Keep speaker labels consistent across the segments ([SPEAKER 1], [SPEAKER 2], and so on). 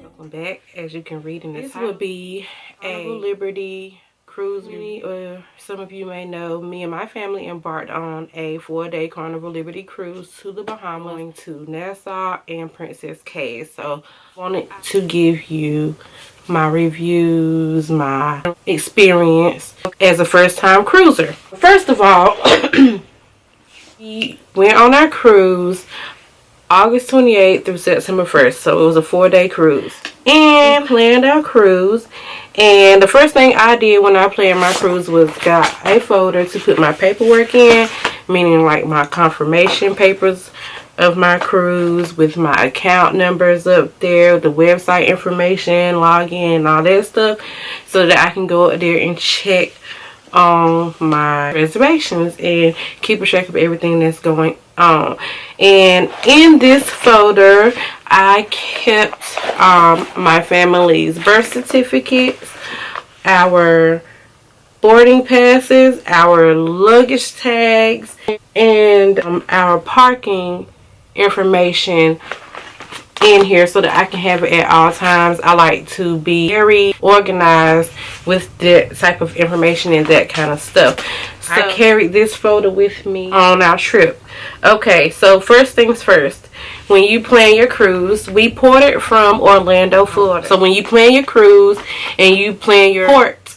[SPEAKER 1] Welcome back. As you can read in this would be a Liberty cruise. Some of you may know, me and my family embarked on a 4-day Carnival Liberty cruise to the Bahamas, going to Nassau and Princess Cay. So I wanted to give you my reviews, my experience as a first-time cruiser. First of all, we went on our cruise August 28th through September 1st. So it was a 4-day cruise. And planned our cruise. And the first thing I did when I planned my cruise was got a folder to put my paperwork in, meaning like my confirmation papers of my cruise with my account numbers up there, the website information, login, and all that stuff, so that I can go up there and check on my reservations and keep a track of everything that's going on. And in this folder I kept my family's birth certificates, our boarding passes, our luggage tags, and our parking information in here so that I can have it at all times. I like to be very organized with that type of information and that kind of stuff. So I carried this folder with me on our trip. Okay, so first things first. When you plan your cruise, we ported from Orlando, Florida. So when you plan your cruise and you plan your port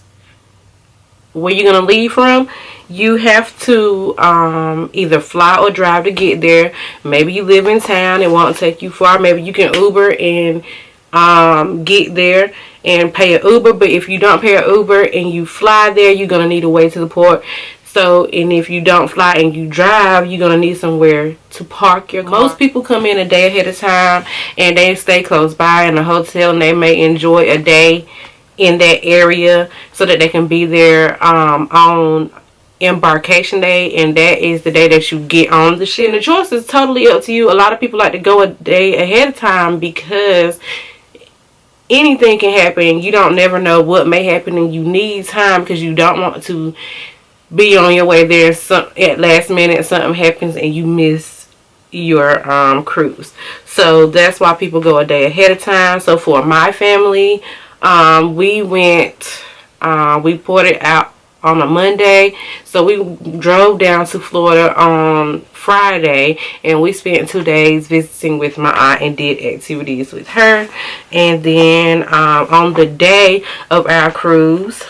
[SPEAKER 1] where you're going to leave from, you have to either fly or drive to get there. Maybe you live in town, it won't take you far. Maybe you can Uber and get there and pay an Uber. But if you don't pay an Uber and you fly there, you're going to need a way to the port. So, and if you don't fly and you drive, you're going to need somewhere to park your car. Most people come in a day ahead of time and they stay close by in a hotel, and they may enjoy a day in that area so that they can be there on embarkation day, and that is the day that you get on the ship. And the choice is totally up to you. A lot of people like to go a day ahead of time because anything can happen. You don't never know what may happen, and you need time because you don't want to be on your way there at last minute something happens and you miss your cruise. So that's why people go a day ahead of time. So for my family, we ported out on a Monday, so we drove down to Florida on Friday, and we spent 2 days visiting with my aunt and did activities with her. And then on the day of our cruise,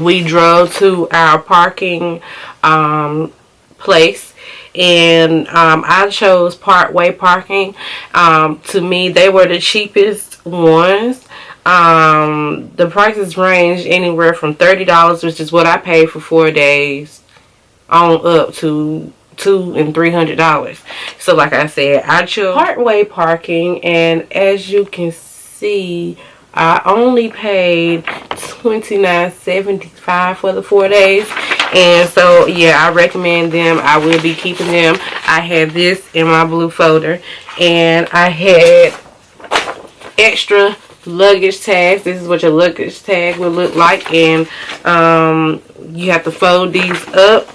[SPEAKER 1] we drove to our parking place, and I chose part-way parking. To me, they were the cheapest ones. The prices range anywhere from $30, which is what I paid for 4 days, on up to $200 and $300. So like I said, I chose part-way parking, and as you can see, I only paid $29.75 for the 4 days. And so yeah, I recommend them. I will be keeping them. I had this in my blue folder, and I had extra luggage tags. This is what your luggage tag will look like, and you have to fold these up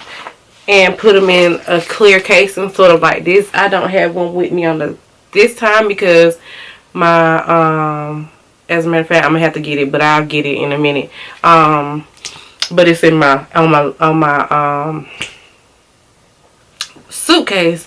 [SPEAKER 1] and put them in a clear casing, sort of like this. I don't have one with me on this time because my as a matter of fact, I'm gonna have to get it, but I'll get it in a minute. But it's in on my suitcase,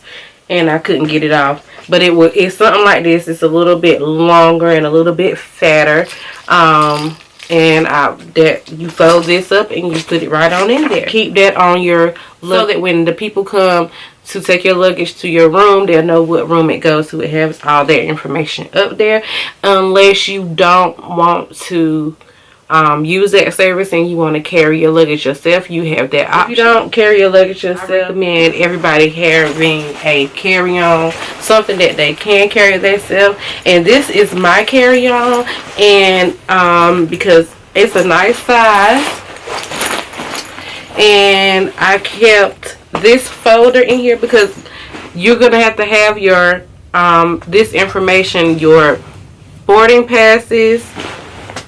[SPEAKER 1] and I couldn't get it off. But it's something like this. It's a little bit longer and a little bit fatter. And that you fold this up and you put it right on in there. Keep that on your so that when the people come to take your luggage to your room, they'll know what room it goes to. It has all their information up there. Unless you don't want to use that service and you want to carry your luggage yourself, you have that option. If you don't carry your luggage yourself, I recommend everybody having a carry-on, something that they can carry themselves. And this is my carry-on, and because it's a nice size, and I kept this folder in here because you're gonna have your this information, your boarding passes,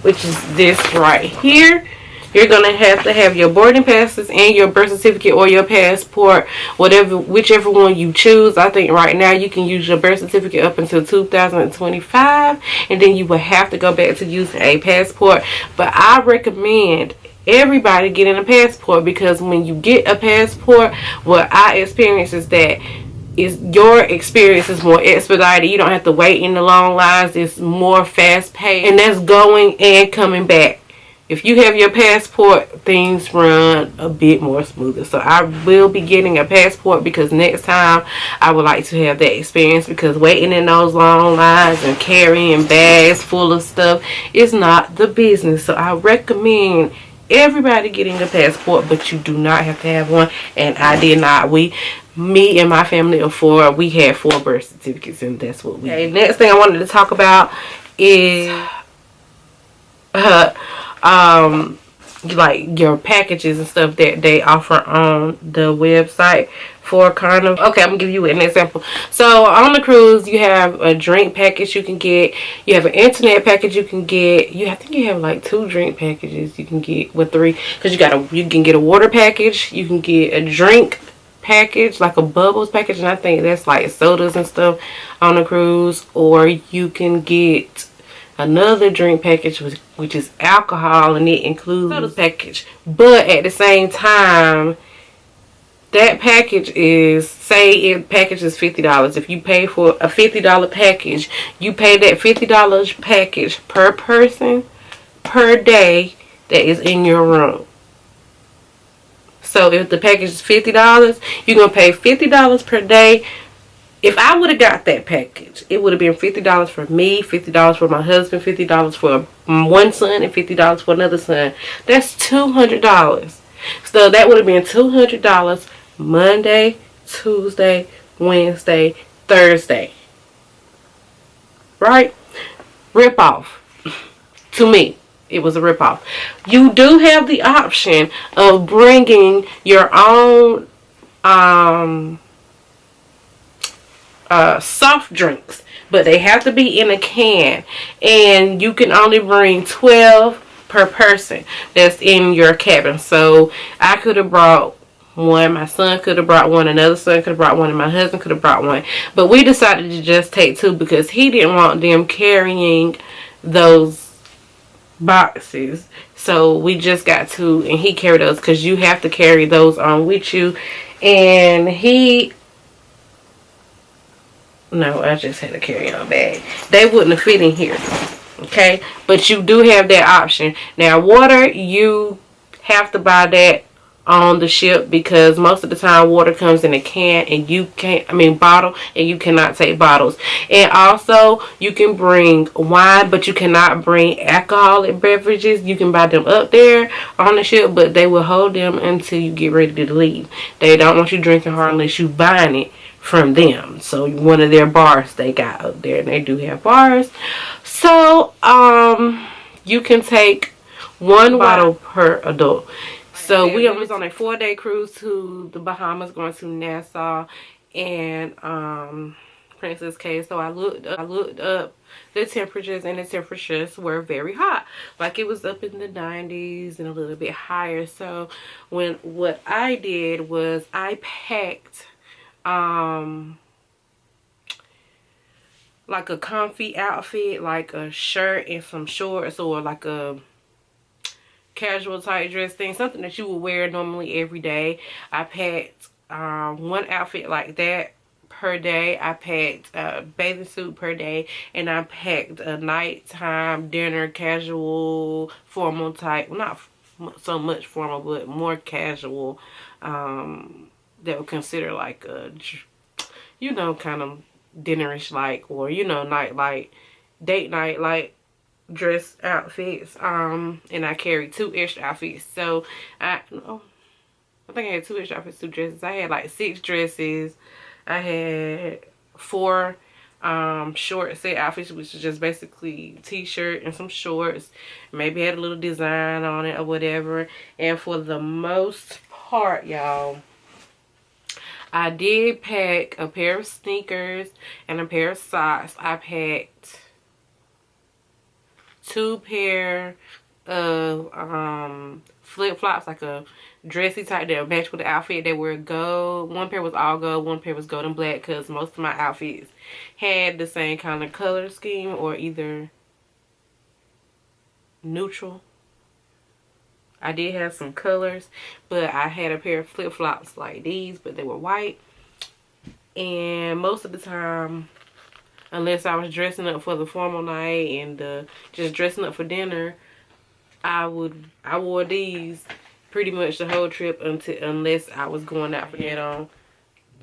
[SPEAKER 1] which is this right here, you're gonna have to have your boarding passes and your birth certificate or your passport, whichever one you choose. I think right now you can use your birth certificate up until 2025, and then you will have to go back to using a passport. But I recommend everybody getting a passport, because when you get a passport, what I experience is that your experience is more expedited. You don't have to wait in the long lines. It's more fast paced, and that's going and coming back. If you have your passport, things run a bit more smoother. So I will be getting a passport, because next time I would like to have that experience, because waiting in those long lines and carrying bags full of stuff is not the business. So I recommend everybody getting a passport, but you do not have to have one, and I did not. Me and my family of 4, we had 4 birth certificates, and that's what we did. Okay, next thing I wanted to talk about is like your packages and stuff that they offer on the website for Carnival. Okay, I'm gonna give you an example. So on the cruise, you have a drink package you can get. You have an internet package you can get. I think you have like 2 drink packages you can get, with 3, because you can get a water package. You can get a drink package, like a bubbles package, and I think that's like sodas and stuff on the cruise. Or you can get another drink package, which is alcohol, and it includes soda package. But at the same time, that package is, say it package is $50. If you pay for a $50 package, you pay that $50 package per person per day that is in your room. So if the package is $50, you're going to pay $50 per day. If I would have got that package, it would have been $50 for me, $50 for my husband, $50 for one son, and $50 for another son. That's $200. So that would have been $200 Monday, Tuesday, Wednesday, Thursday. Right? Rip off. To me, it was a rip off. You do have the option of bringing your own soft drinks, but they have to be in a can, and you can only bring 12 per person that's in your cabin. So I could have brought one, my son could have brought one, another son could have brought one, and my husband could have brought one. But we decided to just take 2, because he didn't want them carrying those boxes. So we just got 2, and he carried those, because you have to carry those on with you. And no, I just had a carry-on bag. They wouldn't have fit in here. Okay? But you do have that option. Now, water, you have to buy that on the ship, because most of the time water comes in a can, and bottle, and you cannot take bottles. And also, you can bring wine, but you cannot bring alcoholic beverages. You can buy them up there on the ship, but they will hold them until you get ready to leave. They don't want you drinking hard unless you buying it from them. So one of their bars they got up there, and they do have bars. So you can take 1 bottle per adult. So we was on a 4-day cruise to the Bahamas, going to Nassau and Princess Cay. So I looked up the temperatures, and the temperatures were very hot. Like it was up in the 90s and a little bit higher. So what I did was I packed like a comfy outfit, like a shirt and some shorts, or like a casual type dress thing, something that you would wear normally every day. I packed 1 outfit like that per day. I packed a bathing suit per day, and I packed a nighttime dinner casual formal type, not so much formal but more casual, that would consider like a, kind of dinnerish like, or night like, date night like dress outfits. And I carried 2 extra outfits. So I think I had 2 extra outfits, 2 dresses. I had like 6 dresses. I had 4 short set outfits, which is just basically t-shirt and some shorts. Maybe had a little design on it or whatever. And for the most part, y'all, I did pack a pair of sneakers and a pair of socks. I packed 2 pair of flip-flops, like a dressy type that match with the outfit. They were gold. One pair was all gold, one pair was gold and black, because most of my outfits had the same kind of color scheme, or either neutral. I did have some colors, but I had a pair of flip-flops like these, but they were white. And most of the time, unless I was dressing up for the formal night and just dressing up for dinner, I wore these pretty much the whole trip unless I was going out for that on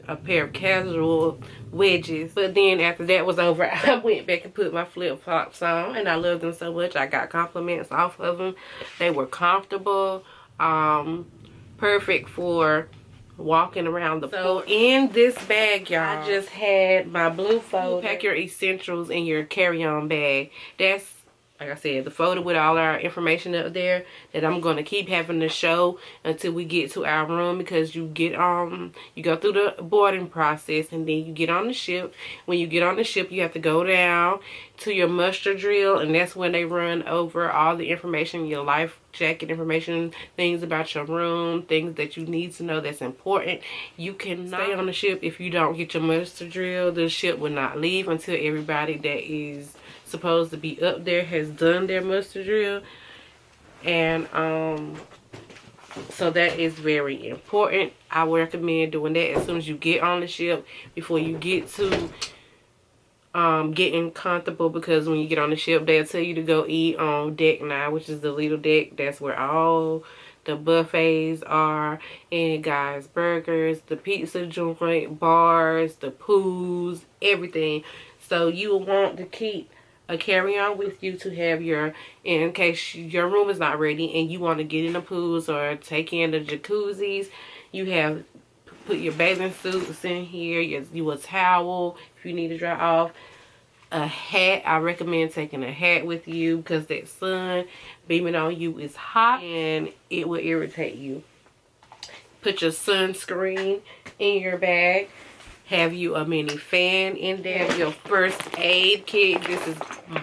[SPEAKER 1] a pair of casual wedges. But then after that was over, I went back and put my flip-flops on, and I loved them so much. I got compliments off of them. They were comfortable, perfect for walking around the floor. So in this bag, y'all, I just had my blue folder. Pack your essentials in your carry-on bag. That's, like I said, the folder with all our information up there that I'm going to keep having to show until we get to our room, because you get you go through the boarding process and then you get on the ship. When you get on the ship, you have to go down to your muster drill, and that's when they run over all the information, your life jacket information, things about your room, things that you need to know that's important. You cannot stay on the ship if you don't get your muster drill. The ship will not leave until everybody that is supposed to be up there has done their muster drill. And so that is very important. I would recommend doing that as soon as you get on the ship, before you get to getting comfortable, because when you get on the ship, they'll tell you to go eat on deck 9, which is the little deck. That's where all the buffets are, and guys, burgers, the pizza joint, bars, the pools, everything. So you will want to keep a carry-on with you to have in case your room is not ready and you want to get in the pools or take in the jacuzzis. You put your bathing suits in here, you a towel if you need to dry off. A hat, I recommend taking a hat with you, because that sun beaming on you is hot and it will irritate you. Put your sunscreen in your bag. Have you a mini fan in there. Your first aid kit. This is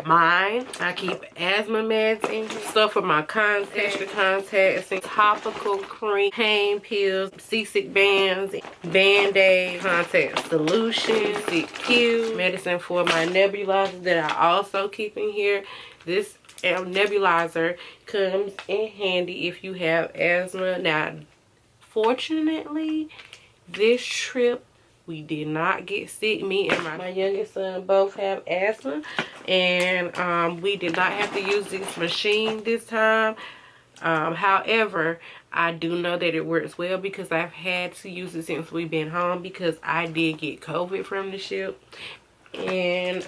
[SPEAKER 1] mine. I keep asthma meds in here. Stuff for my contacts, extra contacts, and topical cream, pain pills, seasick bands, band-aid, contact solution, CQ, medicine for my nebulizer that I also keep in here. This nebulizer comes in handy if you have asthma. Now, fortunately, this trip, we did not get sick. Me and my youngest son both have asthma, and we did not have to use this machine this time. However, I do know that it works well, because I've had to use it since we've been home, because I did get COVID from the ship. And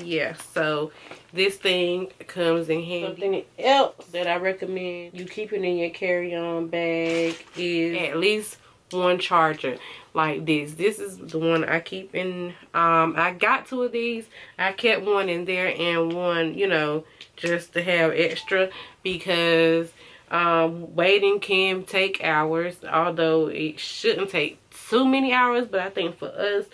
[SPEAKER 1] yeah, so this thing comes in handy. Something else that I recommend you keeping in your carry-on bag is at least one charger like this. This is the one I keep in. I got 2 of these. I kept one in there and one, you know, just to have extra, because waiting can take hours, although it shouldn't take too many hours. But I think for us,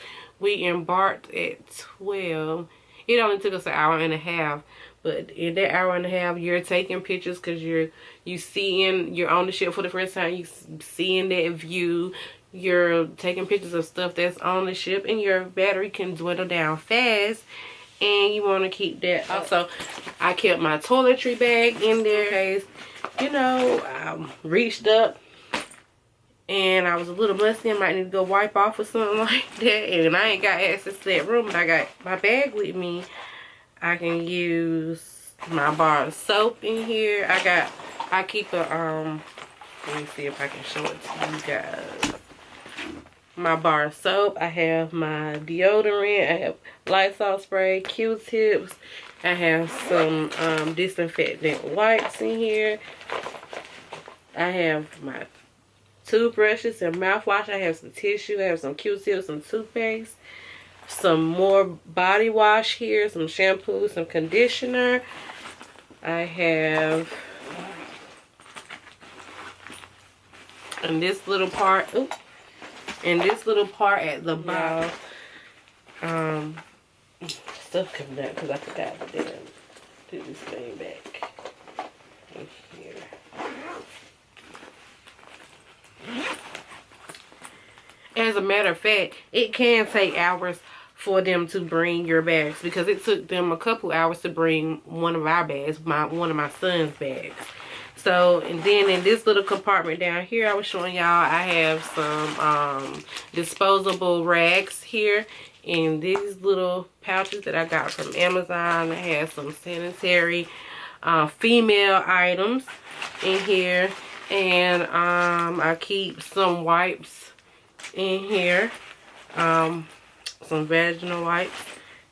[SPEAKER 1] we embarked at 12. It only took us an hour and a half. But in that hour and a half, you're taking pictures, because you're on the ship for the first time. You seeing that view. You're taking pictures of stuff that's on the ship, and your battery can dwindle down fast, and you want to keep that. Also, I kept my toiletry bag in there in case, you know, I reached up and I was a little musty and might need to go wipe off or something like that, and I ain't got access to that room, but I got my bag with me. I can use my bar of soap in here. I keep a let me see if I can show it to you guys. My bar of soap. I have my deodorant. I have Lysol spray, Q-tips. I have some disinfectant wipes in here. I have my toothbrushes and mouthwash. I have some tissue. I have some Q-tips, some toothpaste, some more body wash here, some shampoo, some conditioner. I have in this little part, at the bottom, stuff coming out because I forgot to put this thing back in here. As a matter of fact, it can take hours for them to bring your bags, because it took them a couple hours to bring one of our bags, one of my son's bags. So, and then in this little compartment down here, I was showing y'all, I have some disposable rags here in these little pouches that I got from Amazon. I have some sanitary female items in here, and I keep some wipes in here, some vaginal wipes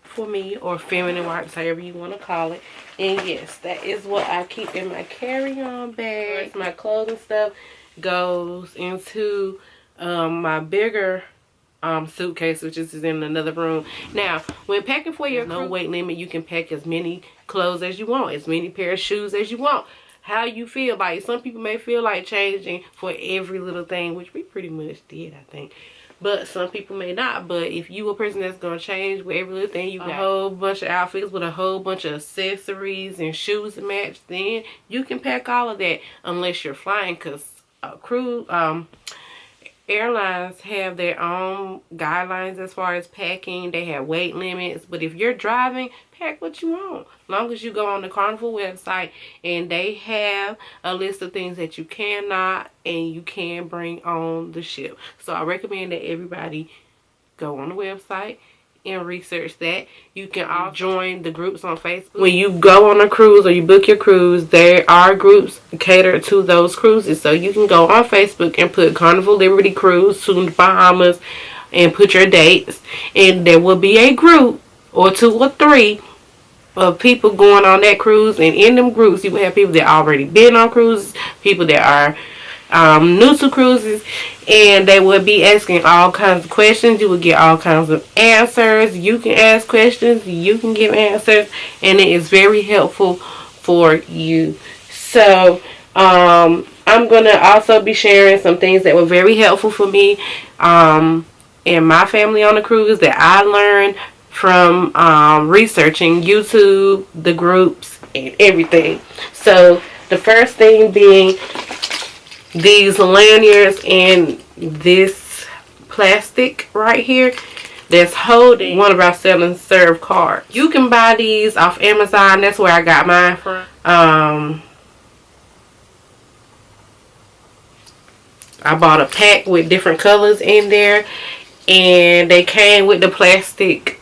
[SPEAKER 1] for me, or feminine wipes, however you want to call it. And yes, that is what I keep in my carry-on bag. My clothing stuff goes into my bigger suitcase, which is in another room. Now, when packing for your no weight limit, you can pack as many clothes as you want, as many pair of shoes as you want. How you feel like. Some people may feel like changing for every little thing, which we pretty much did, I think. But some people may not. But if you a person that's going to change with every little thing, you got a whole bunch of outfits with a whole bunch of accessories and shoes to match, then you can pack all of that, unless you're flying, because airlines have their own guidelines as far as packing. They have weight limits. But if you're driving, pack what you want. As long as you go on the Carnival website and they have a list of things that you cannot and you can bring on the ship. So I recommend that everybody go on the website and research that. You can all join the groups on Facebook. When you go on a cruise or you book your cruise, there are groups catered to those cruises. So you can go on Facebook and put Carnival Liberty Cruise to the Bahamas and put your dates, and there will be a group or 2 or 3 of people going on that cruise. And in them groups, you will have people that already been on cruises, people that are new to cruises, and they will be asking all kinds of questions. You will get all kinds of answers. You can ask questions, you can give answers, and it is very helpful for you. So I'm going to also be sharing some things that were very helpful for me and my family on the cruise, that I learned from researching YouTube, the groups, and everything. So the first thing being these lanyards and this plastic right here that's holding one of our sell and serve cards. You can buy these off Amazon. That's where I got mine from. I bought a pack with different colors in there, and they came with the plastic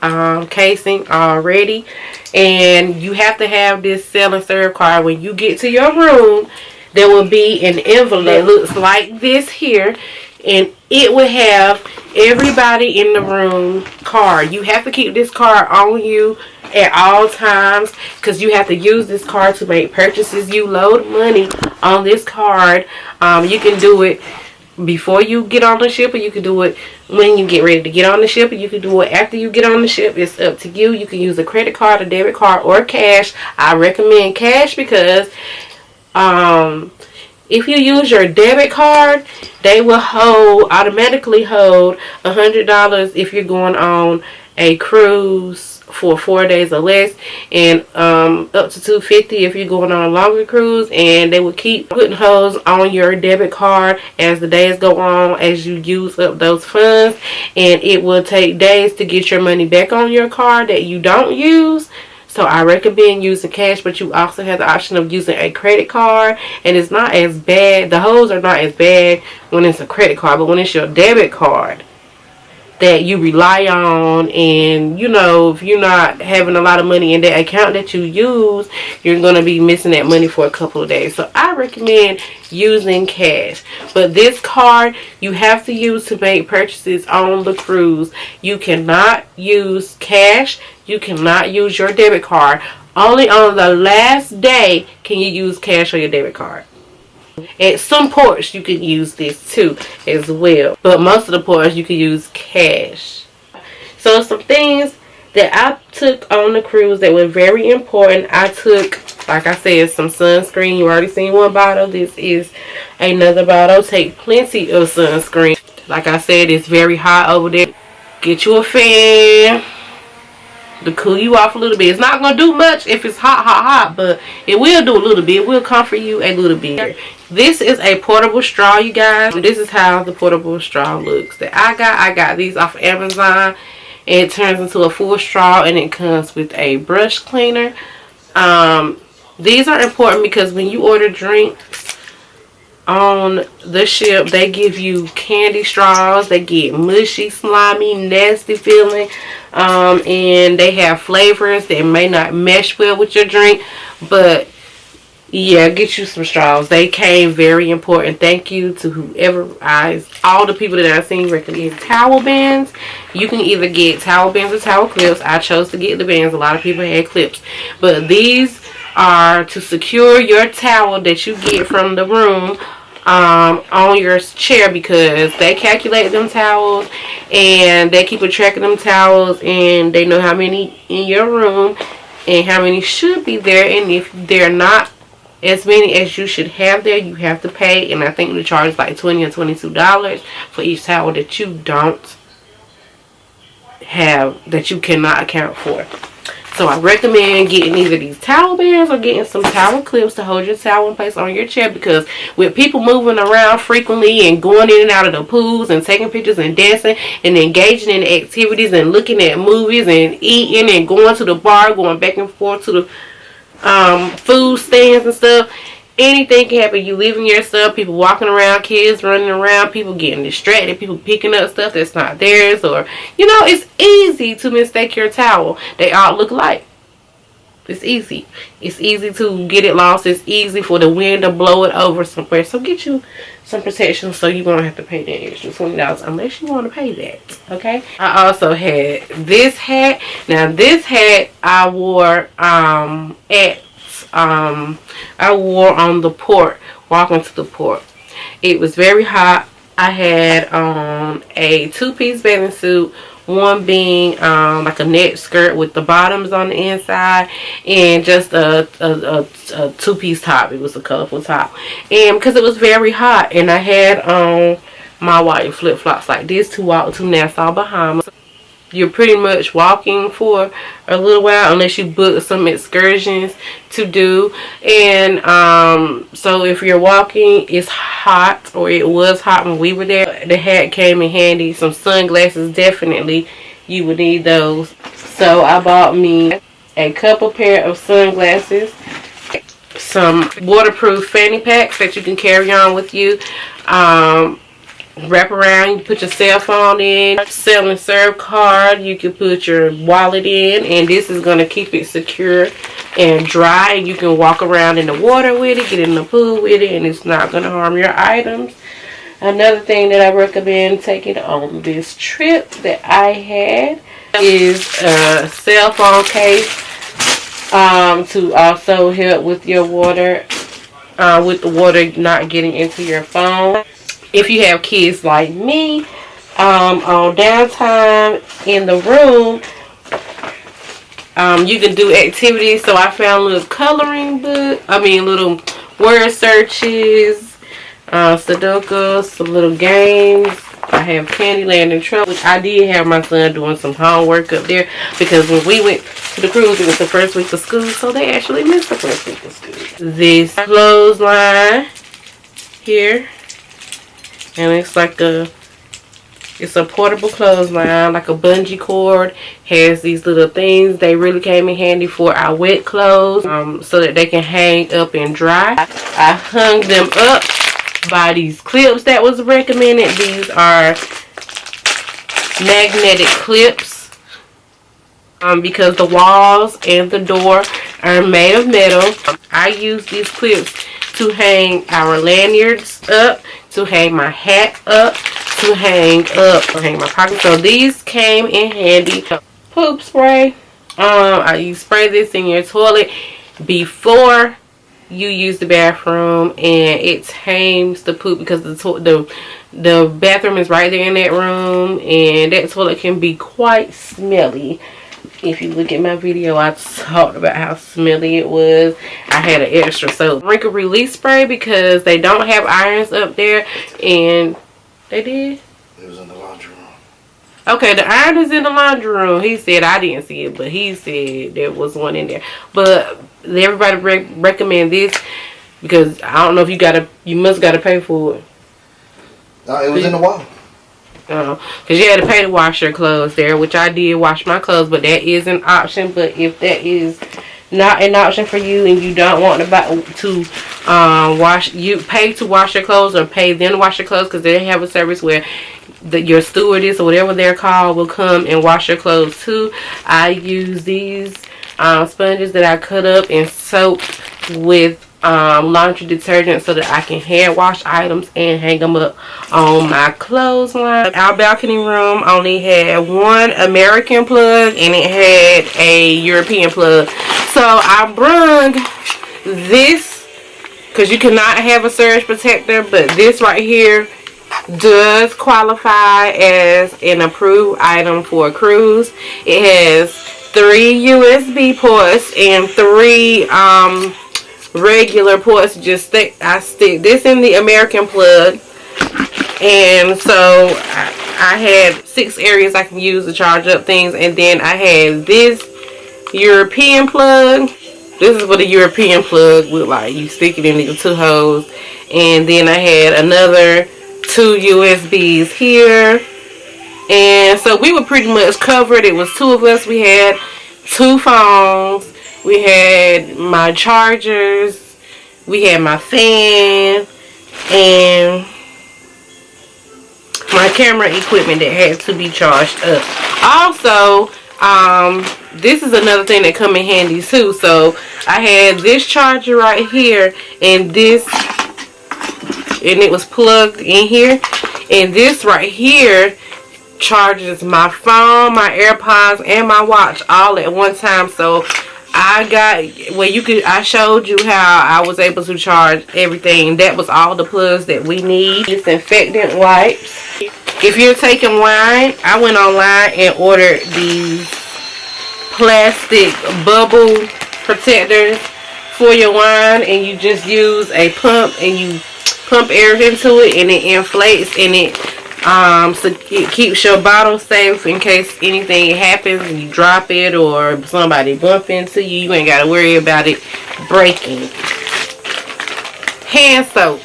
[SPEAKER 1] casing already. And you have to have this sell and serve card. When you get to your room, there will be an envelope that looks like this here, and it will have everybody in the room card. You have to keep this card on you at all times, because you have to use this card to make purchases. You load money on this card. You can do it before you get on the ship, or you can do it when you get ready to get on the ship, or you can do it after you get on the ship. It's up to you. You can use a credit card, a debit card, or cash. I recommend cash because if you use your debit card, they will automatically hold $100 if you're going on a cruise for 4 days or less, and up to $250 if you're going on a longer cruise. And they will keep putting holds on your debit card as the days go on, as you use up those funds, and it will take days to get your money back on your card that you don't use. So I recommend using cash, but you also have the option of using a credit card, and it's not as bad. The holes are not as bad when it's a credit card, but when it's your debit card that you rely on, and you know, if you're not having a lot of money in that account that you use, you're going to be missing that money for a couple of days. So I recommend using cash. But this card you have to use to make purchases on the cruise. You cannot use cash. You cannot use your debit card. Only on the last day can you use cash or your debit card. At some ports you can use this too as well, but most of the ports you can use cash. So some things that I took on the cruise that were very important. I took, like I said, some sunscreen. You already seen one bottle. This is another bottle. Take plenty of sunscreen. Like I said, it's very hot over there. Get you a fan. to cool you off a little bit. It's not going to do much if it's hot, but it will do a little bit. It will comfort you a little bit. This is a portable straw, you guys. This is how the portable straw looks that I got these off of Amazon. It turns into a full straw, and it comes with a brush cleaner. These are important because when you order drinks on the ship, they give you candy straws. They get mushy, slimy, nasty feeling, and they have flavors that may not mesh well with your drink, but yeah, get you some straws. They came very important. Thank you to whoever all the people that I've seen recommend towel bands. You can either get towel bands or towel clips. I chose to get the bands. A lot of people had clips, but these are to secure your towel that you get from the room on your chair, because they calculate them towels and they keep a track of them towels, and they know how many in your room and how many should be there, and if they're not as many as you should have there, you have to pay. And I think the charge is like $20 or $22 for each towel that you don't have, that you cannot account for. So I recommend getting either these towel bands or getting some towel clips to hold your towel in place on your chair, because with people moving around frequently and going in and out of the pools and taking pictures and dancing and engaging in activities and looking at movies and eating and going to the bar, going back and forth to the food stands and stuff, anything can happen. You leaving your stuff, people walking around, kids running around, people getting distracted, people picking up stuff that's not theirs, or it's easy to mistake your towel. They all look alike. It's easy to get it lost. It's easy for the wind to blow it over somewhere. So get you some protection so you won't have to pay that extra $20 unless you want to pay that. Okay. I also had this hat. Now this hat I wore on the port, walking to the port. It was very hot. I had on a two-piece bathing suit, one being like a net skirt with the bottoms on the inside, and just a two-piece top. It was a colorful top, and because it was very hot, and I had on my white flip-flops like this to walk to Nassau, Bahamas. You're pretty much walking for a little while unless you book some excursions to do. And so if you're walking, it's hot, or it was hot when we were there. The hat came in handy. Some sunglasses, definitely you would need those. So I bought me a couple pair of sunglasses, some waterproof fanny packs that you can carry on with you. Wrap around, you put your cell phone in, sell and serve card, you can put your wallet in, and this is going to keep it secure and dry. You can walk around in the water with it, get in the pool with it, and it's not going to harm your items. Another thing that I recommend taking on this trip that I had is a cell phone case to also help with your water, with the water not getting into your phone. If you have kids like me, on downtime in the room, you can do activities. So I found little coloring book, little word searches, Sudoku, some little games. I have Candyland and Trouble, which I did have my son doing some homework up there, because when we went to the cruise, it was the first week of school, so they actually missed the first week of school. This clothesline here. And it's like it's a portable clothesline, like a bungee cord. Has these little things. They really came in handy for our wet clothes, so that they can hang up and dry. I hung them up by these clips that was recommended. These are magnetic clips, because the walls and the door are made of metal. I use these clips to hang our lanyards up, to hang my hat up, to hang my pocket. So these came in handy. Poop spray. You spray this in your toilet before you use the bathroom, and it tames the poop, because the bathroom is right there in that room, and that toilet can be quite smelly. If you look at my video, I talked about how smelly it was. I had an extra soap wrinkle release spray, because they don't have irons up there, and they did.
[SPEAKER 2] It was in the laundry room.
[SPEAKER 1] Okay, the iron is in the laundry room. He said I didn't see it, but he said there was one in there. But everybody recommend this because I don't know if you must gotta pay for it.
[SPEAKER 2] No, it was in the wall.
[SPEAKER 1] Because you had to pay to wash your clothes there, which I did wash my clothes, but that is an option. But if that is not an option for you and you don't want to you pay to wash your clothes or pay them to wash your clothes, because they have a service where your stewardess or whatever they're called will come and wash your clothes too. I use these sponges that I cut up and soak with laundry detergent so that I can hand wash items and hang them up on my clothesline. Our balcony room only had one American plug and it had a European plug. So I brung this because you cannot have a surge protector, but this right here does qualify as an approved item for a cruise. It has 3 USB ports and 3 regular ports. I stick this in the American plug, and so I had 6 areas I can use to charge up things, and then I had this European plug. This is what a European plug look like. You stick it in the 2 holes, and then I had another 2 USBs here, and so we were pretty much covered. It was 2 of us. We had 2 phones. We had my chargers, we had my fan, and my camera equipment that had to be charged up. Also, this is another thing that come in handy too. So I had this charger right here, and it was plugged in here, and this right here charges my phone, my AirPods, and my watch all at one time. So I showed you how I was able to charge everything. That was all the plugs that we need. Disinfectant wipes. If you're taking wine, I went online and ordered these plastic bubble protectors for your wine, and you just use a pump and you pump air into it and it inflates, and it so it keeps your bottle safe in case anything happens and you drop it or somebody bump into you. You ain't got to worry about it breaking. Hand soap.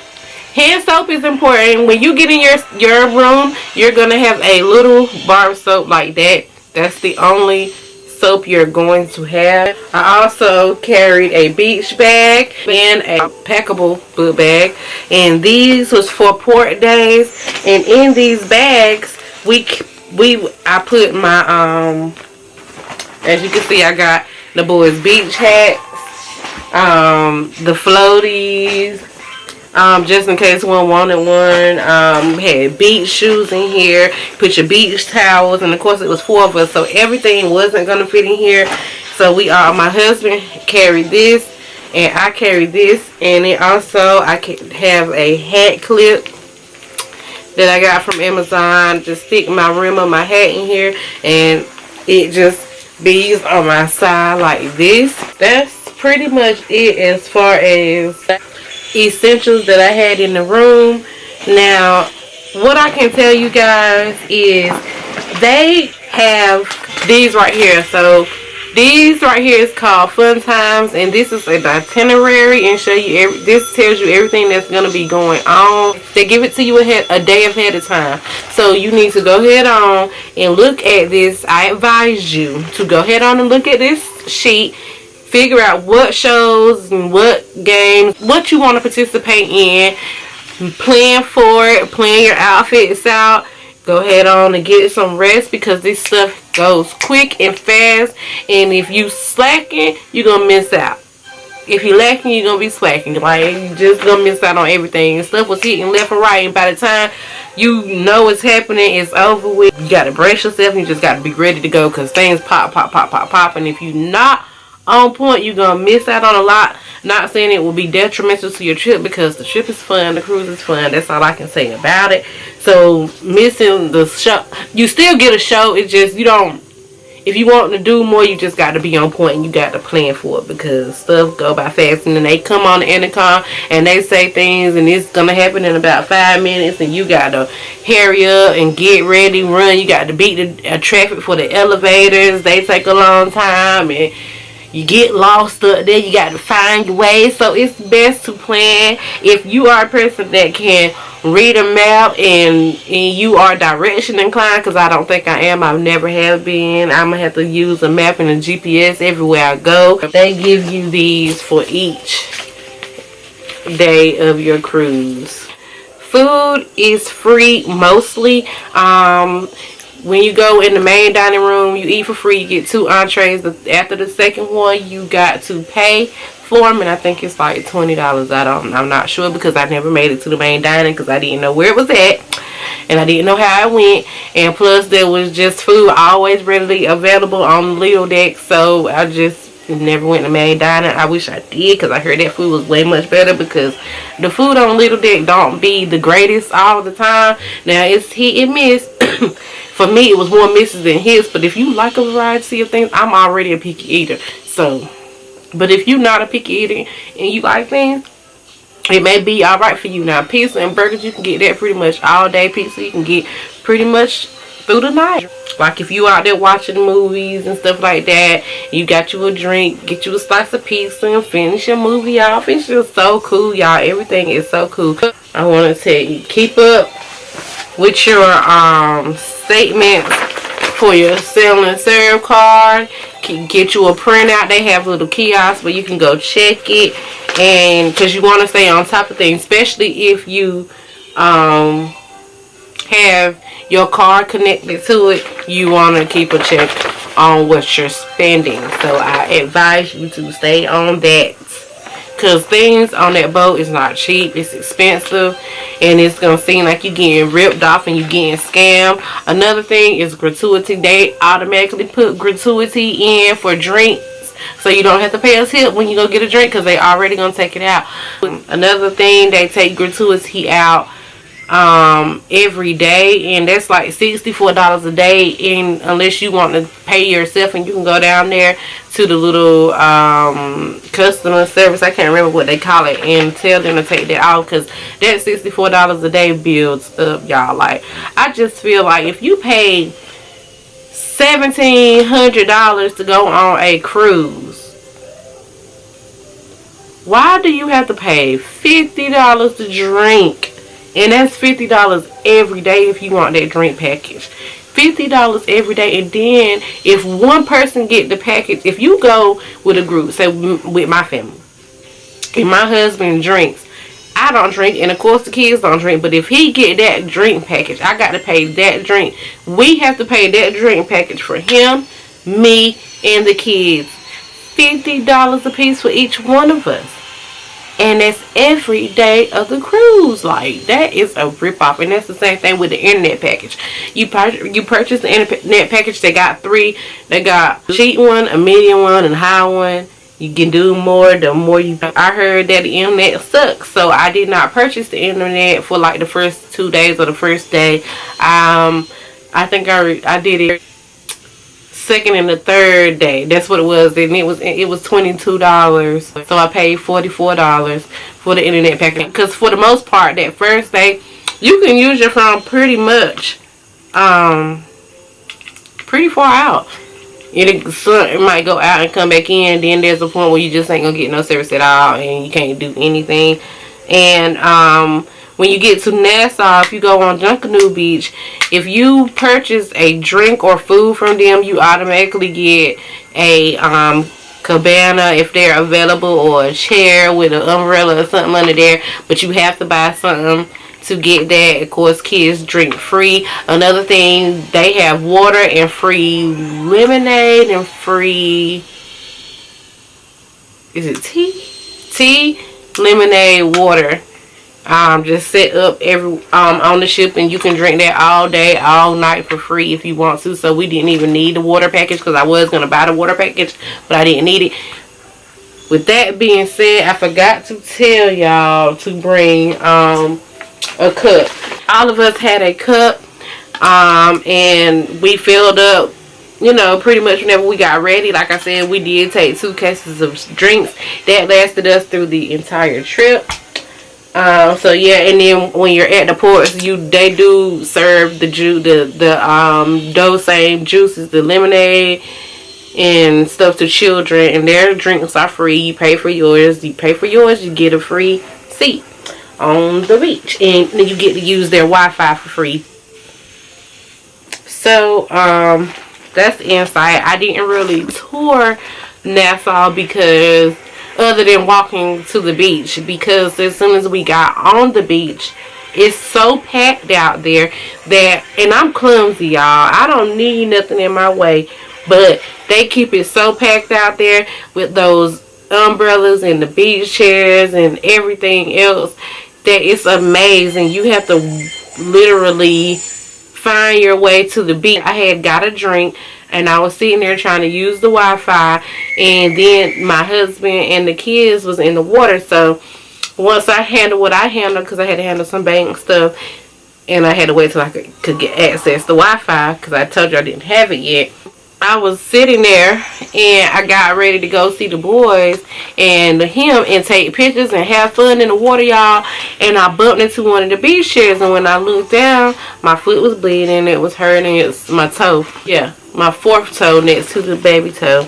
[SPEAKER 1] Hand soap is important. When you get in your room, you're going to have a little bar of soap like that. That's the only soap you're going to have. I also carried a beach bag and a packable book bag, and these was for port days. And in these bags I put my as you can see, I got the boys' beach hats, the floaties, just in case one wanted one. Had beach shoes in here. Put your beach towels, and of course it was 4 of us, so everything wasn't gonna fit in here. So my husband carried this, and I carried this, and it also I can have a hat clip that I got from Amazon. Just stick my rim of my hat in here, and it just beads on my side like this. That's pretty much it as far as essentials that I had in the room. Now, what I can tell you guys is they have these right here. So these right here is called Fun Times, and this is an itinerary and show you this tells you everything that's going to be going on. They give it to you a day ahead of time, so you need to go ahead on and look at this. I advise you to go ahead on and look at this sheet, figure out what shows and what games, what you want to participate in, plan for it, plan your outfits out. Go ahead on and get some rest, because this stuff goes quick and fast, and if you slacking, you're gonna miss out. If you lacking, you're gonna be slacking. Like, you just gonna miss out on everything. And stuff was hitting left and right, and by the time you know what's happening, it's over with. You gotta brace yourself, and you just gotta be ready to go, because things pop, and if you're not on point, you're gonna miss out on a lot. Not saying it will be detrimental to your trip, because the trip is fun, the cruise is fun. That's all I can say about it. So missing the show, you still get a show. It's just if you want to do more, you just got to be on point and you got to plan for it, because stuff go by fast, and then they come on the intercom and they say things and it's gonna happen in about 5 minutes, and you got to hurry up and get ready, run. You got to beat the traffic for the elevators. They take a long time, and you get lost up there. You got to find your way. So it's best to plan. If you are a person that can read a map and you are direction inclined, because I don't think I am, I've never have been, I'm gonna have to use a map and a GPS everywhere I go. They give you these for each day of your cruise. Food is free mostly. When you go in the main dining room, you eat for free. You get 2 entrees. After the second one, you got to pay for them, and I think it's like $20. I'm not sure, because I never made it to the main dining because I didn't know where it was at, and I didn't know how it went. And plus, there was just food always readily available on the little deck, so I just never went to main dining. I wish I did, because I heard that food was way much better, because the food on little deck don't be the greatest all the time. Now it's hit and miss. For me, it was more misses than hits, but if you like a variety of things, I'm already a picky eater. So, but if you're not a picky eater and you like things, it may be alright for you. Now, pizza and burgers, you can get that pretty much all day. Pizza you can get pretty much through the night. Like if you out there watching movies and stuff like that, you got you a drink, get you a slice of pizza and finish your movie off. It's just so cool, y'all. Everything is so cool. I want to tell you, keep up with your statements for your sell and serve card. Get you a printout. They have little kiosks where you can go check it, and because you want to stay on top of things, especially if you have your card connected to it, you want to keep a check on what you're spending. So I advise you to stay on that, because things on that boat is not cheap. It's expensive, and it's going to seem like you're getting ripped off and you're getting scammed. Another thing is gratuity. They automatically put gratuity in for drinks, so you don't have to pay a tip when you go get a drink, because they already going to take it out. Another thing, they take gratuity out every day, and that's like $64 a day, and unless you want to pay yourself, and you can go down there to the little customer service, I can't remember what they call it, and tell them to take that off, because that $64 a day builds up, y'all. Like, I just feel like if you paid $1,700 to go on a cruise, why do you have to pay $50 to drink? And that's $50 every day if you want that drink package. $50 every day. And then if one person get the package, if you go with a group, say with my family, and my husband drinks, I don't drink, and of course the kids don't drink, but if he get that drink package, I got to pay that drink. We have to pay that drink package for him, me, and the kids. $50 a piece for each one of us. And that's every day of the cruise. Like, that is a rip-off. And that's the same thing with the internet package. You purchase the internet package. They got 3. They got a cheap one, a medium one, and a high one. You can do more the more you... I heard that the internet sucks, so I did not purchase the internet for like the first 2 days or the first day. I think I did it second and the third day. That's what it was, and it was $22. So I paid $44 for the internet package, because for the most part that first day you can use your phone pretty much pretty far out. It might go out and come back in. Then there's a point where you just ain't gonna get no service at all, and you can't do anything. And when you get to Nassau, if you go on Junkanoo Beach, if you purchase a drink or food from them, you automatically get a cabana if they're available, or a chair with an umbrella or something under there. But you have to buy something to get that. Of course, kids drink free. Another thing, they have water and free lemonade and free, is it tea, lemonade, water. Just set up on the ship, and you can drink that all day, all night for free if you want to. So we didn't even need the water package, because I was going to buy the water package, but I didn't need it. With that being said, I forgot to tell y'all to bring a cup. All of us had a cup, and we filled up you know, pretty much whenever we got ready, like I said, we did take 2 cases of drinks. That lasted us through the entire trip. So yeah, and then when you're at the ports, they do serve those same juices, the lemonade and stuff to children, and their drinks are free. You pay for yours. You get a free seat on the beach, and then you get to use their Wi-Fi for free. So that's the inside. I didn't really tour Nassau because other than walking to the beach, because as soon as we got on the beach, it's so packed out there that, and I'm clumsy, y'all, I don't need nothing in my way, but they keep it so packed out there with those umbrellas and the beach chairs and everything else that it's amazing. You have to literally find your way to the beach. I had got a drink and I was sitting there trying to use the Wi-Fi, and then my husband and the kids was in the water. So once I handled what I handled, because I had to handle some bank stuff, and I had to wait till I could get access to Wi-Fi, because I told you I didn't have it yet. I was sitting there and I got ready to go see the boys and him and take pictures and have fun in the water, y'all. And I bumped into one of the beach chairs, and when I looked down, my foot was bleeding. It was hurting. It's my toe. Yeah, my 4th toe next to the baby toe.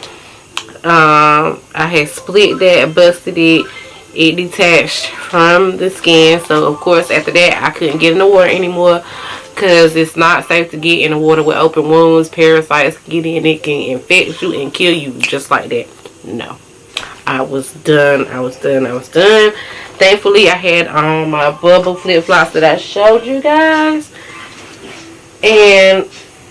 [SPEAKER 1] I had split that, busted it. It detached from the skin. So of course after that I couldn't get in the water anymore, because it's not safe to get in the water with open wounds. Parasites can get in, it can infect you and kill you just like that. No, I was done. Thankfully I had on my bubble flip-flops that I showed you guys, and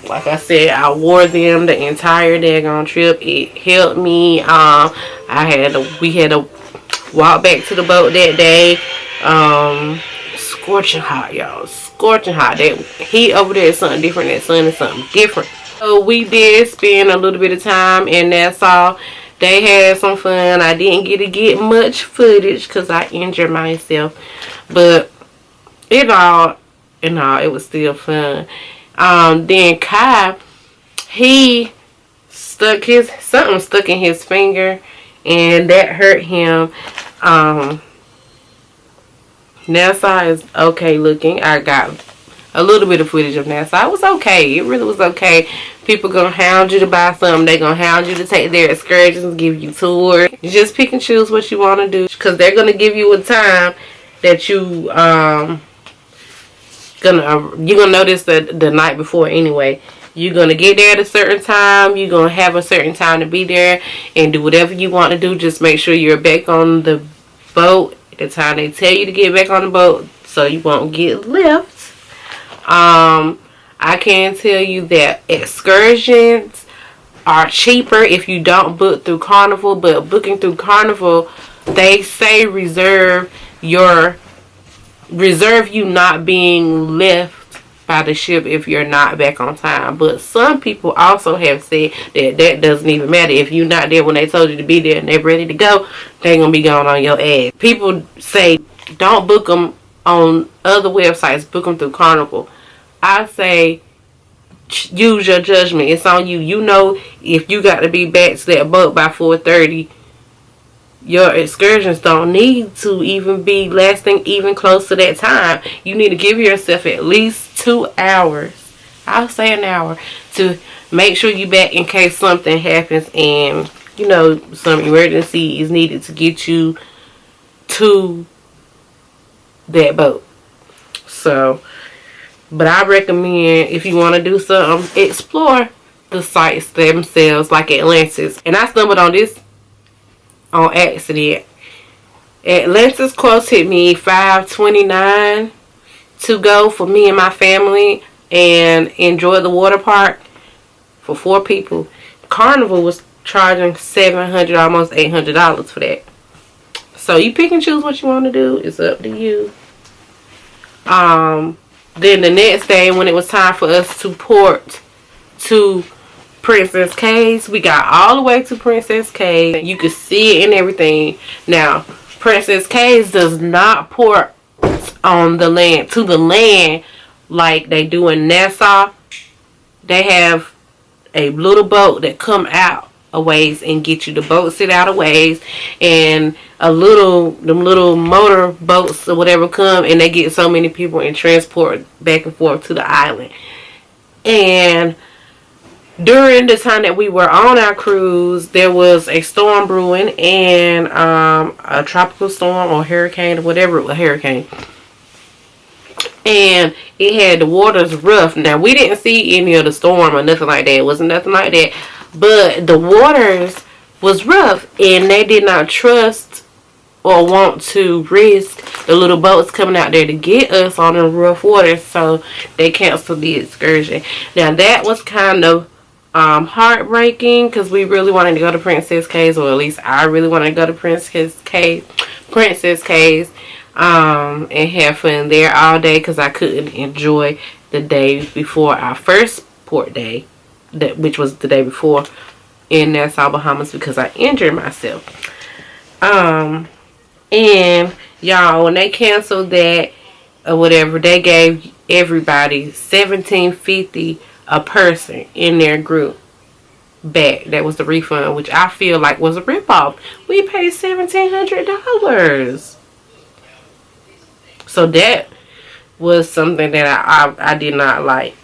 [SPEAKER 1] like I said, I wore them the entire daggone trip. It helped me. We had to walk back to the boat that day. Scorching hot, y'all. Scorching hot. That heat over there is something different. That sun is something different. So we did spend a little bit of time in Nassau. They had some fun. I didn't get to get much footage because I injured myself, but it was still fun. Then Kai, he something stuck in his finger, and that hurt him. Nassau is okay looking. I got a little bit of footage of Nassau. It was okay. It really was okay. People gonna hound you to buy something. They gonna hound you to take their excursions, give you tours. You just pick and choose what you want to do, because they're gonna give you a time that you're gonna notice that the night before anyway. You're gonna get there at a certain time. You're gonna have a certain time to be there and do whatever you want to do. Just make sure you're back on the boat at the time they tell you to get back on the boat, so you won't get left. I can tell you that excursions are cheaper if you don't book through Carnival, but booking through Carnival, they say reserve you not being left by the ship if you're not back on time. But some people also have said that doesn't even matter. If you're not there when they told you to be there and they're ready to go, they're gonna be going on your ass. People say don't book them on other websites, book them through Carnival. I say use your judgment. It's on you. You know, if you got to be back to that boat by 4:30, your excursions don't need to even be lasting even close to that time. You need to give yourself at least 2 hours. I'll say an hour to make sure you back in case something happens and, you know, some emergency is needed to get you to that boat. So, but I recommend, if you want to do something, explore the sites themselves, like Atlantis. And I stumbled on this on accident. Atlantis quotes hit me $529 to go for me and my family and enjoy the water park for 4 people. Carnival was charging $700, almost $800 for that. So you pick and choose what you want to do. It's up to you. Then the next day, when it was time for us to port to Princess Caves, we got all the way to Princess Caves. You could see it and everything. Now, Princess Caves does not port on the land, to the land, like they do in Nassau. They have a little boat that come out a ways and get you. The boat sit out a ways, and them little motor boats or whatever come, and they get so many people and transport back and forth to the island. And during the time that we were on our cruise, there was a storm brewing, and a tropical storm or hurricane or whatever, a hurricane. And it had the waters rough. Now, we didn't see any of the storm or nothing like that. It wasn't nothing like that. But the waters was rough, and they did not trust or want to risk the little boats coming out there to get us on the rough waters. So they canceled the excursion. Now, that was kind of heartbreaking, because we really wanted to go to Princess Caves, or at least I really wanted to go to Princess Caves, and have fun there all day, because I couldn't enjoy the day before our first port day, which was the day before in Nassau, Bahamas, because I injured myself. And y'all, when they canceled that or whatever, they gave everybody $1,750 a person in their group back. That was the refund, which I feel like was a ripoff. We paid $1,700. So that was something that I did not like.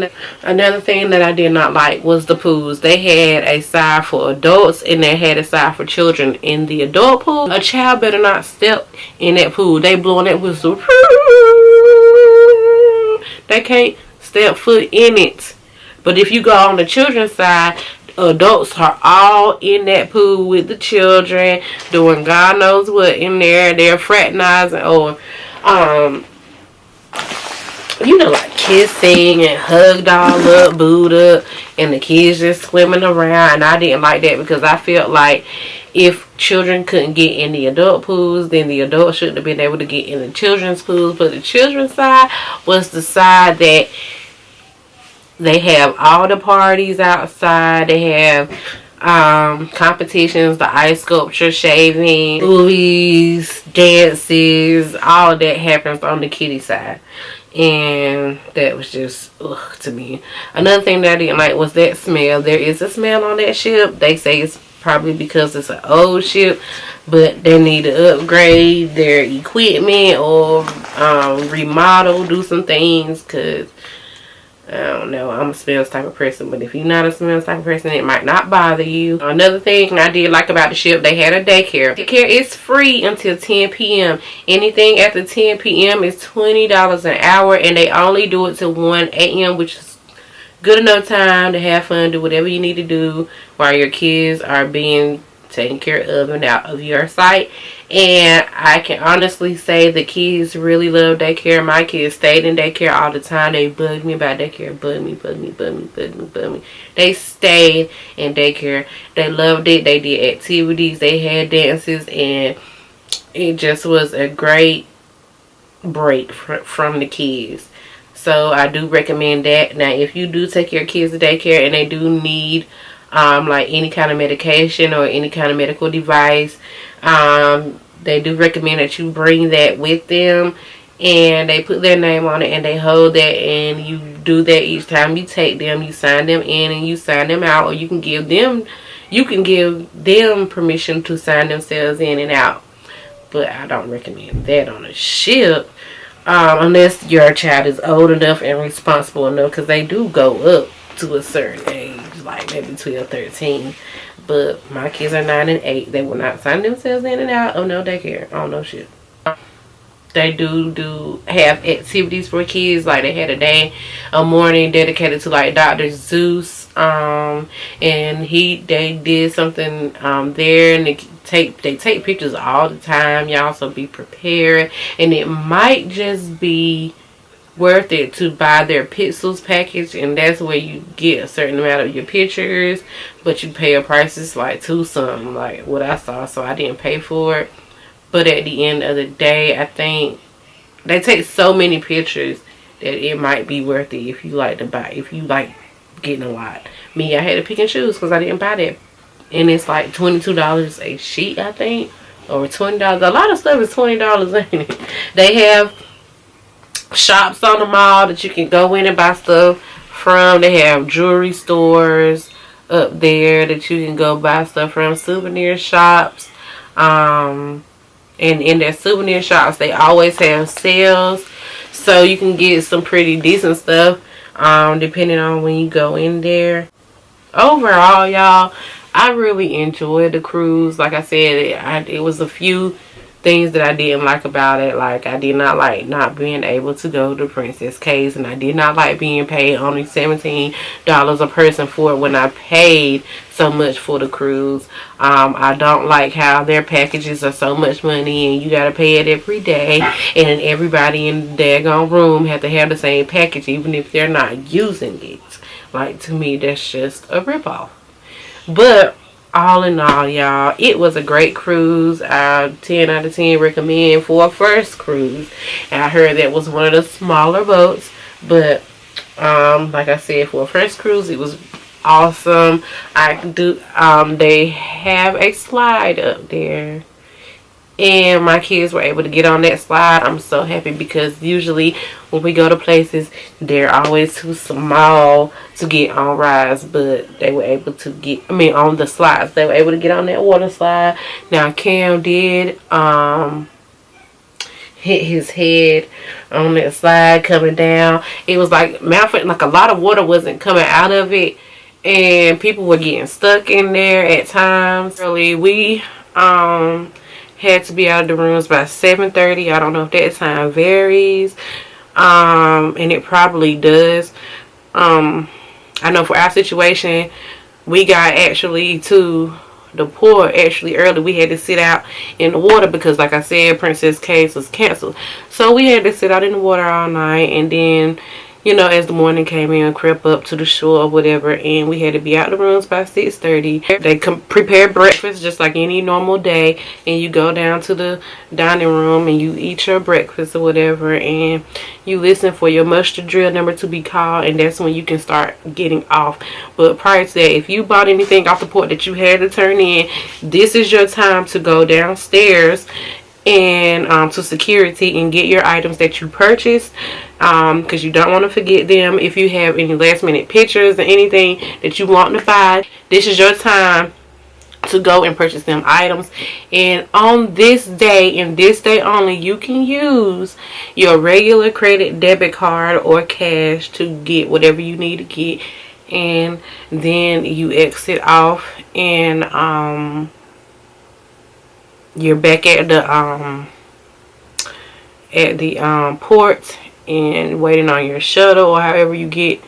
[SPEAKER 1] Another thing that I did not like was the pools. They had a side for adults and they had a side for children. In the adult pool, a child better not step in that pool. They blowing that whistle. They can't step foot in it. But if you go on the children's side, adults are all in that pool with the children, doing God knows what in there. They're fraternizing or like kissing and hugged all up, booed up, and the kids just swimming around. And I didn't like that, because I felt like if children couldn't get in the adult pools, then the adults shouldn't have been able to get in the children's pools. But the children's side was the side that they have all the parties outside. They have competitions, the ice sculpture, shaving, movies, dances, all of that happens on the kiddie side. And that was just to me. Another thing that I didn't like was that smell. There is a smell on that ship. They say it's probably because it's an old ship, but they need to upgrade their equipment or remodel, do some things, because I don't know, I'm a smells type of person. But if you're not a smells type of person, it might not bother you. Another thing I did like about the ship, they had a daycare. Daycare is free until 10 p.m. Anything after 10 p.m. is $20 an hour, and they only do it till 1 a.m., which is good enough time to have fun, do whatever you need to do while your kids are being taken care of and out of your sight. And I can honestly say the kids really love daycare. My kids stayed in daycare all the time. They bugged me about daycare. Bugged me. They stayed in daycare. They loved it. They did activities. They had dances. And it just was a great break from the kids. So I do recommend that. Now, if you do take your kids to daycare and they do need like any kind of medication or any kind of medical device, they do recommend that you bring that with them, and they put their name on it and they hold that, and you do that each time you take them. You sign them in and you sign them out, or you can give them permission to sign themselves in and out. But I don't recommend that on a ship, unless your child is old enough and responsible enough, because they do go up to a certain age, like maybe 12, 13. But my kids are 9 and 8. They will not sign themselves in and out of no daycare on no shit. They do have activities for kids. Like they had a morning dedicated to like Dr. Zeus. And they did something there, and they take pictures all the time, y'all. So be prepared. And it might just be worth it to buy their pixels package, and that's where you get a certain amount of your pictures, but you pay a price. It's like $2 something, like what I saw, so I didn't pay for it. But at the end of the day, I think they take so many pictures that it might be worth it if you like to buy, if you like getting a lot. Me, I had to pick and choose because I didn't buy that, and it's like $22 a sheet, I think, or $20. A lot of stuff is $20, ain't it? They have shops on the mall that you can go in and buy stuff from. They have jewelry stores, up there that you can go buy stuff from, souvenir shops. And in their souvenir shops, they always have sales, so you can get some pretty decent stuff depending on when you go in there. Overall, y'all, I really enjoyed the cruise. Like I said, it was a few things that I didn't like about it. Like, I did not like not being able to go to Princess Caves, and I did not like being paid only $17 a person for it when I paid so much for the cruise. I don't like how their packages are so much money and you gotta pay it every day, and everybody in the daggone room have to have the same package even if they're not using it. Like, to me, that's just a ripoff. But all in all, y'all, it was a great cruise. 10 out of 10 recommend for a first cruise. And I heard that was one of the smaller boats, but like I said, for a first cruise, it was awesome. They have a slide up there, and my kids were able to get on that slide. I'm so happy, because usually when we go to places, they're always too small to get on rides, but they were able to on the slides. They were able to get on that water slide. Now, Cam did hit his head on that slide coming down. It was like a lot of water wasn't coming out of it, and people were getting stuck in there at times. Really, we had to be out of the rooms by 7:30. I don't know if that time varies, and it probably does. I know for our situation, we got actually to the port actually early. We had to sit out in the water because, like I said, Princess Caves was canceled, so we had to sit out in the water all night. And then, as the morning came in, crept up to the shore or whatever, and we had to be out of the rooms by 6:30. They prepare breakfast just like any normal day, and you go down to the dining room and you eat your breakfast or whatever, and you listen for your muster drill number to be called, and that's when you can start getting off. But prior to that, if you bought anything off the port that you had to turn in, this is your time to go downstairs and to security and get your items that you purchased, because you don't want to forget them. If you have any last minute pictures or anything that you want to buy, this is your time to go and purchase them items. And on this day and this day only, you can use your regular credit, debit card, or cash to get whatever you need to get, and then you exit off, and you're back at the port and waiting on your shuttle or however you get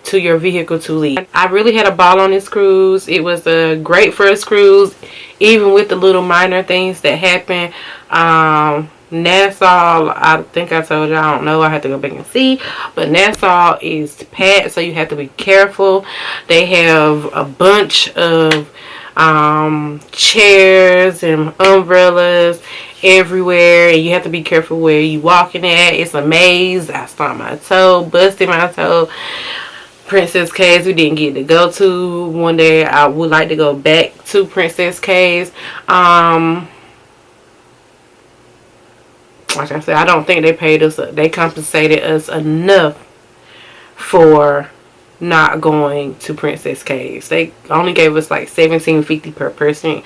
[SPEAKER 1] to your vehicle to leave. I really had a ball on this cruise. It was a great first cruise, even with the little minor things that happened. Nassau, I think I told you, I don't know, I have to go back and see, but Nassau is packed, so you have to be careful. They have a bunch of chairs and umbrellas everywhere, and you have to be careful where you walking at. It's a maze. I stomped my toe, busted my toe. Princess Caves we didn't get to go to. One day I would like to go back to Princess Caves. Like I said, I don't think they compensated us enough for not going to Princess Caves. They only gave us like $17.50 per person,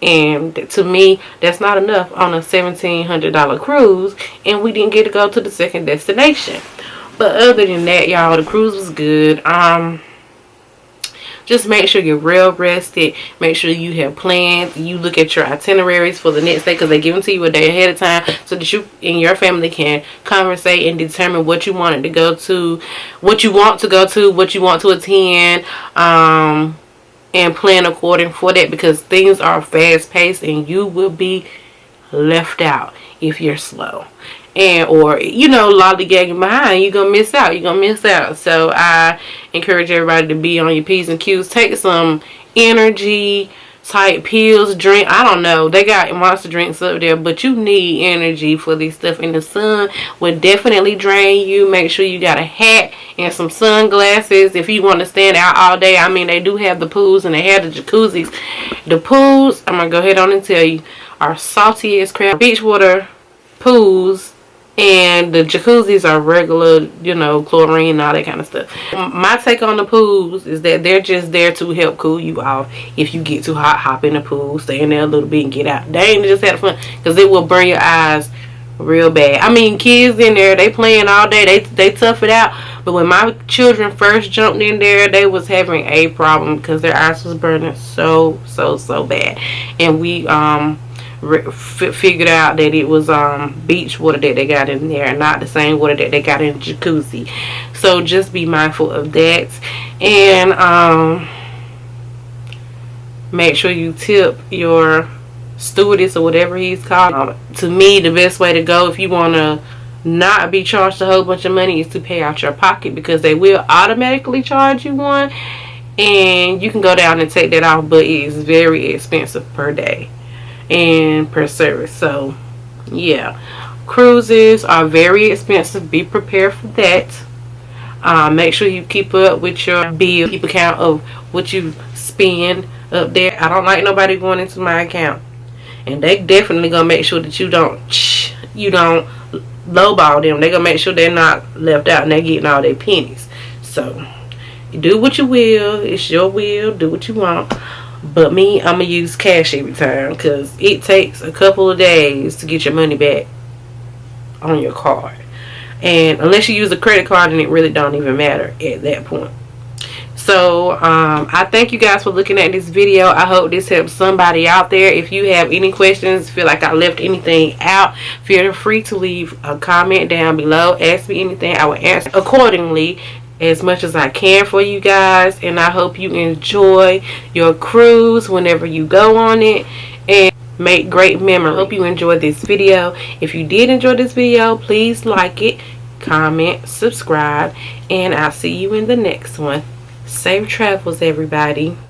[SPEAKER 1] and to me, that's not enough on a $1,700 cruise, and we didn't get to go to the second destination. But other than that, y'all, the cruise was good. Just make sure you're real rested. Make sure you have plans. You look at your itineraries for the next day, because they give them to you a day ahead of time, so that you and your family can conversate and determine what you wanted to go to, what you want to go to, what you want to attend, and plan according for that, because things are fast paced and you will be left out if you're slow. Or lollygagging behind, you're gonna miss out. So I encourage everybody to be on your P's and Q's. Take some energy type pills, drink. I don't know, they got monster drinks up there, but you need energy for this stuff, and the sun will definitely drain you. Make sure you got a hat and some sunglasses if you want to stand out all day. I mean, they do have the pools and they have the jacuzzis. The pools, I'm gonna go ahead on and tell you, are salty as crap. Beach water pools And the jacuzzis are regular, you know, chlorine and all that kind of stuff. My take on the pools is that they're just there to help cool you off. If you get too hot, hop in the pool, stay in there a little bit and get out. They ain't just have fun, because it will burn your eyes real bad. I mean, kids in there, they playing all day, they tough it out. But when my children first jumped in there, they was having a problem because their eyes was burning so bad. And we figured out that it was beach water that they got in there, and not the same water that they got in the jacuzzi. So just be mindful of that. And make sure you tip your stewardess or whatever he's called. To me, the best way to go if you want to not be charged a whole bunch of money is to pay out your pocket, because they will automatically charge you one, and you can go down and take that off, but it is very expensive per day and per service. So yeah, cruises are very expensive. Be prepared for that. Make sure you keep up with your bill, keep account of what you spend up there. I don't like nobody going into my account, and they definitely gonna make sure that you don't lowball them. They gonna make sure they're not left out and they're getting all their pennies. So you do what you will. It's your will. Do what you want. But me, I'm gonna use cash every time, because it takes a couple of days to get your money back on your card. And unless you use a credit card, then it really don't even matter at that point. So I thank you guys for looking at this video. I hope this helps somebody out there. If you have any questions, feel like I left anything out, feel free to leave a comment down below. Ask me anything, I will answer accordingly as much as I can for you guys. And I hope you enjoy your cruise whenever you go on it, and make great memories. I hope you enjoyed this video. If you did enjoy this video, please like it, comment, subscribe, and I'll see you in the next one. Safe travels, everybody.